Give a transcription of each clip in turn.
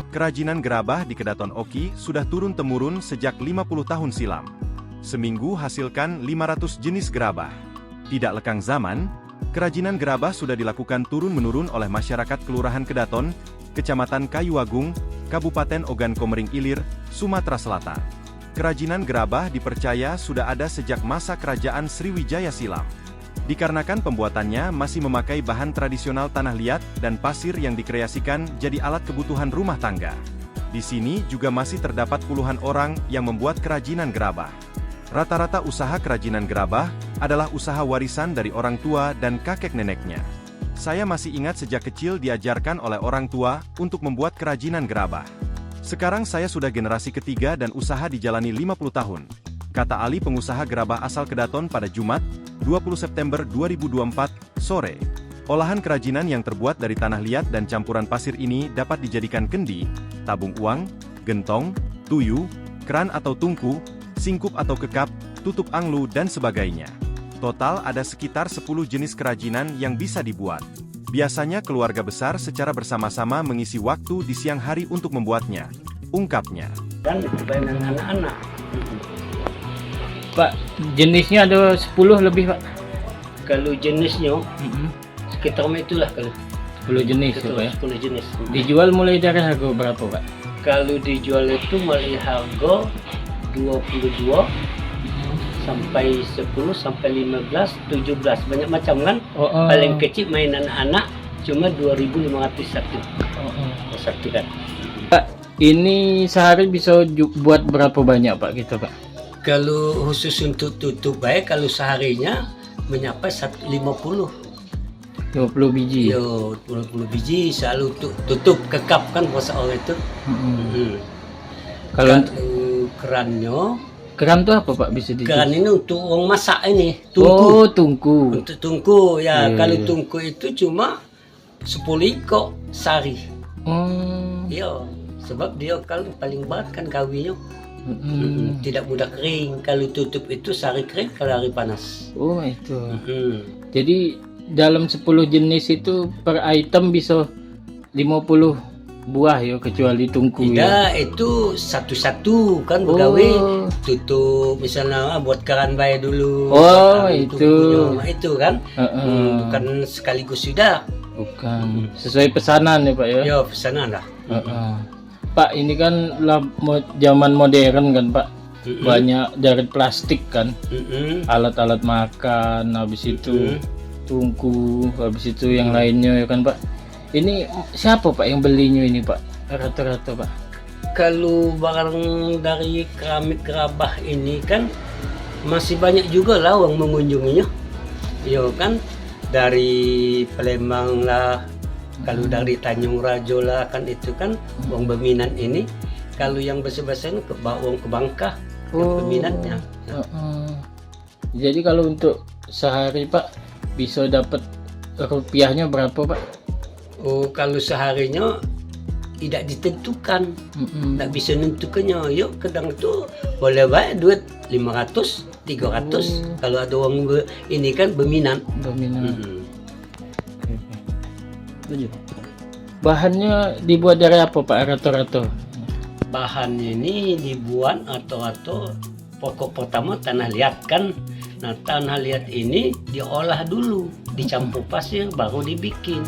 Kerajinan gerabah di Kedaton Oki sudah turun-temurun sejak 50 tahun silam. Seminggu hasilkan 500 jenis gerabah. Tidak lekang zaman, kerajinan gerabah sudah dilakukan turun-menurun oleh masyarakat Kelurahan Kedaton, Kecamatan Kayuagung, Kabupaten Ogan Komering Ilir, Sumatera Selatan. Kerajinan gerabah dipercaya sudah ada sejak masa Kerajaan Sriwijaya silam. Dikarenakan pembuatannya masih memakai bahan tradisional tanah liat dan pasir yang dikreasikan jadi alat kebutuhan rumah tangga. Di sini juga masih terdapat puluhan orang yang membuat kerajinan gerabah. Rata-rata usaha kerajinan gerabah adalah usaha warisan dari orang tua dan kakek neneknya. Saya masih ingat sejak kecil diajarkan oleh orang tua untuk membuat kerajinan gerabah. Sekarang saya sudah generasi ketiga dan usaha dijalani 50 tahun. Kata Ali, pengusaha gerabah asal Kedaton pada Jumat, 20 September 2024, sore. Olahan kerajinan yang terbuat dari tanah liat dan campuran pasir ini dapat dijadikan kendi, tabung uang, gentong, tuyu, keran atau tungku, singkup atau kekap, tutup anglu dan sebagainya. Total ada sekitar 10 jenis kerajinan yang bisa dibuat. Biasanya keluarga besar secara bersama-sama mengisi waktu di siang hari untuk membuatnya, ungkapnya. Dan mainan anak-anak. Pak, jenisnya ada 10 lebih, Pak. Kalau jenisnya sekitar itulah kalau 10 jenis itu, Pak ya. 10 jenis. Dijual mulai dari harga berapa, Pak? Kalau dijual itu mulai harga 22 sampai 10 sampai 15, 17 banyak macam kan. Paling kecil mainan anak cuma 2.500 satu. Satu kan. Pak, ini sehari bisa buat berapa banyak, Pak, gitu, Pak? Kalau khusus untuk tutup baik, kalau seharinya mencapai 50 biji. Yo, 20 biji selalu tutup kekap kan bahasa orang itu. Kalau kerannya, keran tuh apa, Pak, bisa dijual? keran ini untuk orang masak ini, tungku. Oh, tungku. Untuk tungku ya. Iya, Kalau iya. tungku itu cuma 10 ekor sehari. Iya, sebab dia kalau paling berat kan kawinnya. Tidak mudah kering. Kalau tutup itu sehari kering, kalau hari panas. Oh, itu. Jadi dalam 10 jenis itu per item bisa 50 buah ya, kecuali tungku ya. Tidak, itu satu-satu kan begawe. Tutup misalnya buat keran bayi dulu. Oh, Ambil itu. tungkunya. Itu kan. Bukan sekaligus sudah. Bukan. Sesuai pesanan ya, Pak ya. Ya, pesanan lah. Pak, ini kan zaman modern kan, Pak. Banyak dari plastik kan. Alat-alat makan, habis itu tungku, habis itu yang lainnya ya kan, Pak. Ini siapa, Pak, yang belinya ini, Pak? Rata-rata, Pak. Kalau barang dari keramik gerabah ini kan masih banyak juga lah orang mengunjunginya. Ya kan, dari Palembang lah, kalau dari Tanjung Rajo lah kan, itu kan orang berminat ini. Kalau yang besar-besar ini orang ke Bangka yang peminatnya. Jadi kalau untuk sehari, Pak, bisa dapat rupiahnya berapa, Pak? Oh, kalau seharinya tidak ditentukan, tidak bisa nentukannya. Yuk, kadang itu boleh baik duit 500, 300. Kalau ada orang ini kan berminat. Bahannya dibuat dari apa, Pak, rata-rata? Bahannya ini dibuat atau pokok pertama tanah liat kan. Nah, tanah liat ini diolah dulu, dicampur pasir baru dibikin.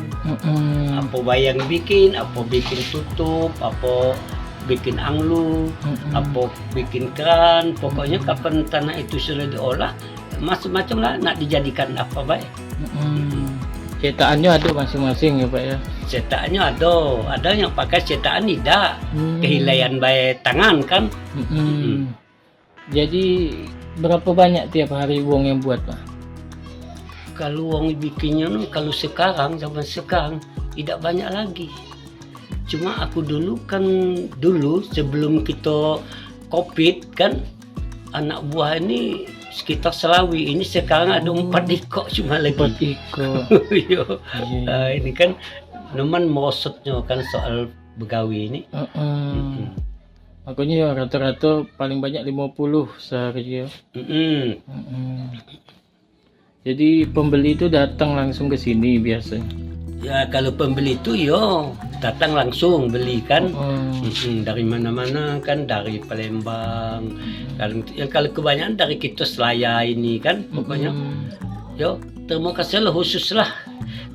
Apa bayang bikin, apa bikin tutup, apa bikin anglu, apa bikin keran. Pokoknya kapan tanah itu sudah diolah, macam-macam lah nak dijadikan apa baik. Cetakannya ada masing-masing ya, Pak ya. Cetakannya ada yang pakai cetakan tidak, kehilayan baik tangan kan. Jadi berapa banyak tiap hari uang yang buat, Pak? Kalau uang bikinnya, kalau zaman sekarang tidak banyak lagi. Cuma aku dulu sebelum kita COVID kan, anak buah ini sekitar Selawi. Ini sekarang ada 4 ekor cuma lagi. 4 ekor. Iya. Iya. Ini kan memang merosotnya kan soal begawi ini. Makanya ya rata-rata paling banyak 50 sehari ya. Jadi pembeli itu datang langsung ke sini biasanya. Ya kalau pembeli itu yo datang langsung beli kan. Dari mana-mana kan, dari Palembang. Kalau kebanyakan dari kita Selaya ini kan pokoknya. Yo terima kasih lah khusus lah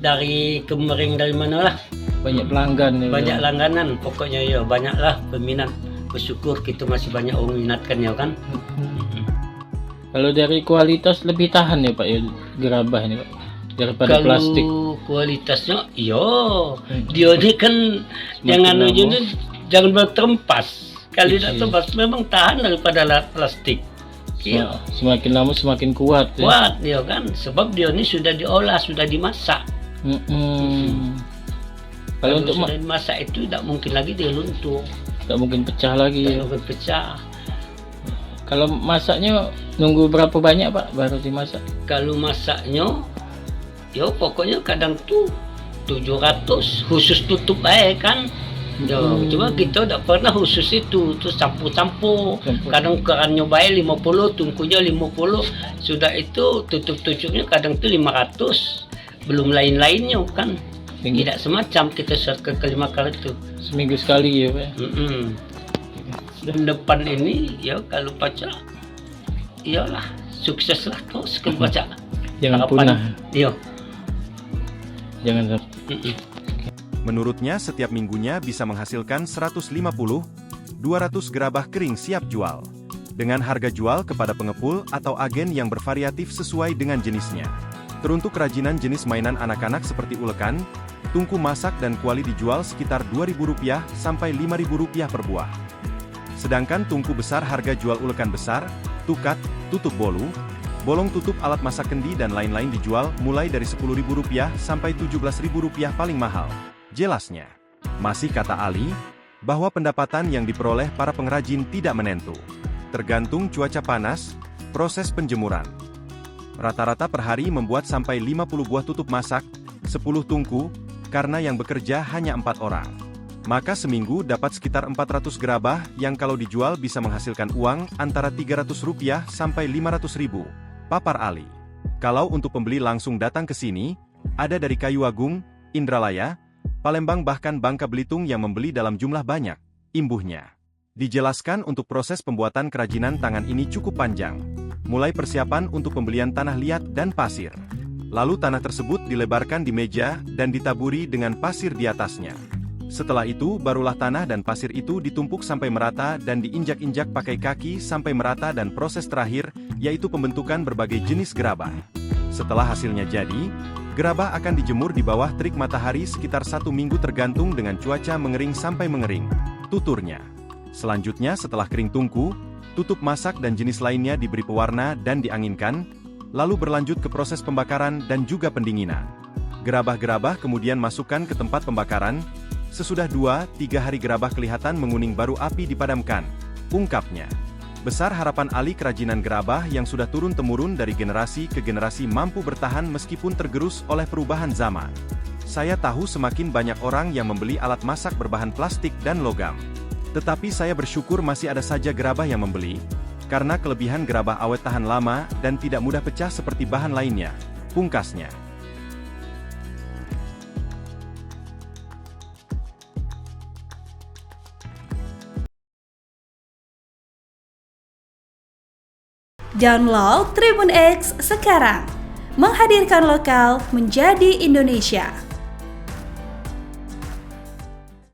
dari Kemering, dari mana lah. Banyak pelanggan ya. Banyak langganan pokoknya ya, banyak lah peminat. Bersyukur kita masih banyak orang minatkan ya kan. Kalau dari kualitas lebih tahan ya Pak ya gerabah ini Pak daripada Kalau plastik. kualitasnya dia ini kan jangan berterempas. Kalau tidak terempas memang tahan daripada plastik. Iya. Semakin lama semakin kuat ya. Kuat dia kan, sebab dia ini sudah diolah, sudah dimasak. Kalau untuk sudah dimasak itu tidak mungkin lagi dia luntur. Tidak mungkin pecah lagi. Tidak mungkin pecah. Kalau masaknya nunggu berapa banyak Pak baru dimasak? Kalau masaknya, ya pokoknya kadang tuh 700 khusus tutup baik kan. Cuma kita tidak pernah khusus itu, terus campur-campur. Kadang ukurannya baik 50, tungkunya 50. Sudah itu tutup-tutupnya kadang tuh 500. Belum lain-lainnya kan. Tidak semacam kita shortcut ke 5 kali itu. Seminggu sekali ya Pak. Dan depan ini ya kalau baca iyalah sukses lah terus kalau baca. Jangan punah. Iya. Jangan. Menurutnya setiap minggunya bisa menghasilkan 150-200 gerabah kering siap jual. Dengan harga jual kepada pengepul atau agen yang bervariatif sesuai dengan jenisnya. Teruntuk kerajinan jenis mainan anak-anak seperti ulekan, tungku masak dan kuali dijual sekitar Rp2.000 sampai Rp5.000 per buah. Sedangkan tungku besar harga jual ulekan besar, tukat, tutup bolu, bolong tutup alat masak kendi dan lain-lain dijual mulai dari Rp10.000 sampai Rp17.000 paling mahal. Jelasnya, masih kata Ali, bahwa pendapatan yang diperoleh para pengrajin tidak menentu. Tergantung cuaca panas, proses penjemuran. Rata-rata per hari membuat sampai 50 buah tutup masak, 10 tungku, karena yang bekerja hanya 4 orang. Maka seminggu dapat sekitar 400 gerabah yang kalau dijual bisa menghasilkan uang antara Rp300 sampai Rp500.000, papar Ali. Kalau untuk pembeli langsung datang ke sini, ada dari Kayu Agung, Indralaya, Palembang bahkan Bangka Belitung yang membeli dalam jumlah banyak, imbuhnya. Dijelaskan untuk proses pembuatan kerajinan tangan ini cukup panjang. Mulai persiapan untuk pembelian tanah liat dan pasir. Lalu tanah tersebut dilebarkan di meja dan ditaburi dengan pasir di atasnya. Setelah itu barulah tanah dan pasir itu ditumpuk sampai merata dan diinjak-injak pakai kaki sampai merata dan proses terakhir, yaitu pembentukan berbagai jenis gerabah. Setelah hasilnya jadi, gerabah akan dijemur di bawah terik matahari sekitar 1 minggu tergantung dengan cuaca mengering sampai mengering, tuturnya. Selanjutnya setelah kering tungku, tutup masak dan jenis lainnya diberi pewarna dan dianginkan, lalu berlanjut ke proses pembakaran dan juga pendinginan. Gerabah-gerabah kemudian masukkan ke tempat pembakaran. Sesudah 2-3 hari gerabah kelihatan menguning baru api dipadamkan, ungkapnya. Besar harapan Ali kerajinan gerabah yang sudah turun-temurun dari generasi ke generasi mampu bertahan meskipun tergerus oleh perubahan zaman. Saya tahu semakin banyak orang yang membeli alat masak berbahan plastik dan logam. Tetapi saya bersyukur masih ada saja gerabah yang membeli, karena kelebihan gerabah awet tahan lama dan tidak mudah pecah seperti bahan lainnya, pungkasnya. Download Tribun X sekarang, menghadirkan lokal menjadi Indonesia.